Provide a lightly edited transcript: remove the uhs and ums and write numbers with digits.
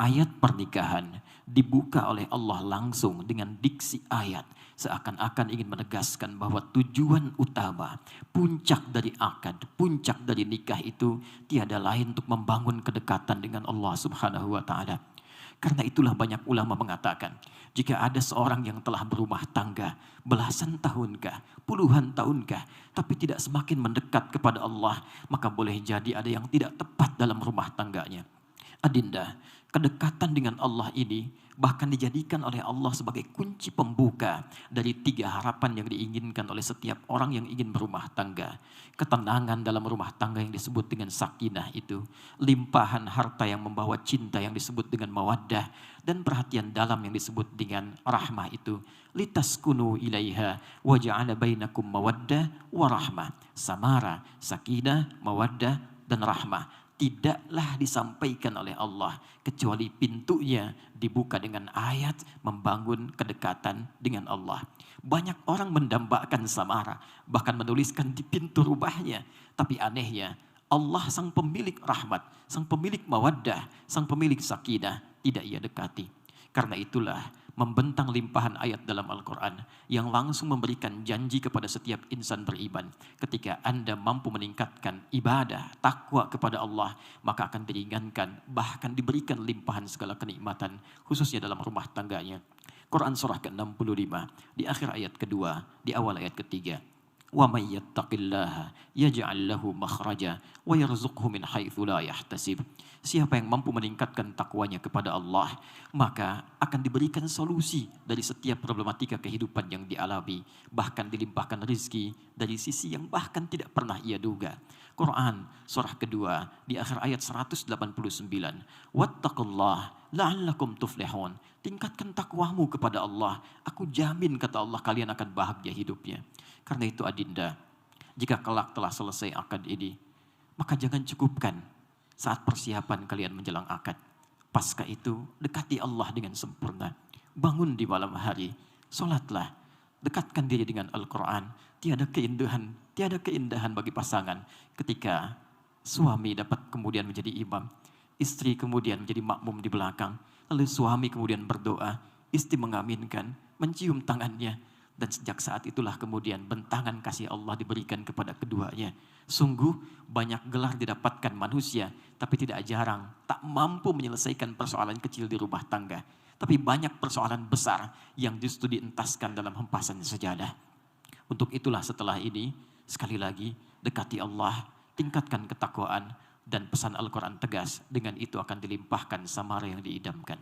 ayat pernikahan dibuka oleh Allah langsung dengan diksi ayat. Seakan-akan ingin menegaskan bahwa tujuan utama, puncak dari akad, puncak dari nikah itu tiada lain untuk membangun kedekatan dengan Allah Subhanahu wa Ta'ala. Karena itulah banyak ulama mengatakan, jika ada seorang yang telah berumah tangga belasan tahunkah, puluhan tahunkah, tapi tidak semakin mendekat kepada Allah, maka boleh jadi ada yang tidak tepat dalam rumah tangganya. Adinda, kedekatan dengan Allah ini bahkan dijadikan oleh Allah sebagai kunci pembuka dari 3 harapan yang diinginkan oleh setiap orang yang ingin berumah tangga. Ketenangan dalam rumah tangga yang disebut dengan sakinah itu, limpahan harta yang membawa cinta yang disebut dengan mawaddah, dan perhatian dalam yang disebut dengan rahmah itu. Litaskunu ilaiha wa ja'ala bainakum mawaddah wa rahmah. Samara, sakinah, mawaddah, dan rahmah tidaklah disampaikan oleh Allah kecuali pintunya dibuka dengan ayat membangun kedekatan dengan Allah. Banyak orang mendambakan samara, bahkan menuliskan di pintu rumahnya. Tapi anehnya, Allah sang pemilik rahmat, sang pemilik mawaddah, sang pemilik sakinah tidak ia dekati. Karena itulah membentang limpahan ayat dalam Al-Quran yang langsung memberikan janji kepada setiap insan beriman. Ketika Anda mampu meningkatkan ibadah, takwa kepada Allah, maka akan diringankan, bahkan diberikan limpahan segala kenikmatan, khususnya dalam rumah tangganya. Quran surah ke-65, di akhir ayat kedua, di awal ayat ketiga. وَمَنْ يَتَّقِ اللَّهَ يَجْعَلْ لَهُ مَخْرَجًا وَيَرْزُقْهُ مِنْ حَيْثُ لَا يَحْتَسِبُ. Siapa yang mampu meningkatkan takwanya kepada Allah, maka akan diberikan solusi dari setiap problematika kehidupan yang dialami, bahkan dilimpahkan rezeki dari sisi yang bahkan tidak pernah ia duga. Quran surah kedua di akhir ayat 189. Wattaqullah la'allakum tuflihun. Tingkatkan takwamu kepada Allah. Aku jamin, kata Allah, kalian akan bahagia hidupnya. Karena itu adinda, jika kelak telah selesai akad ini, maka jangan cukupkan saat persiapan kalian menjelang akad. Pasca itu, dekati Allah dengan sempurna. Bangun di malam hari, sholatlah, dekatkan diri dengan Al-Quran. Tiada keindahan bagi pasangan ketika suami dapat kemudian menjadi imam, istri kemudian menjadi makmum di belakang, lalu suami kemudian berdoa, istri mengaminkan, mencium tangannya, dan sejak saat itulah kemudian bentangan kasih Allah diberikan kepada keduanya. Sungguh banyak gelar didapatkan manusia, tapi tidak jarang tak mampu menyelesaikan persoalan kecil di rumah tangga. Tapi banyak persoalan besar yang justru dientaskan dalam hempasan sajadah. Untuk itulah setelah ini, sekali lagi, dekati Allah, tingkatkan ketakwaan, dan pesan Al-Quran tegas, dengan itu akan dilimpahkan samara yang diidamkan.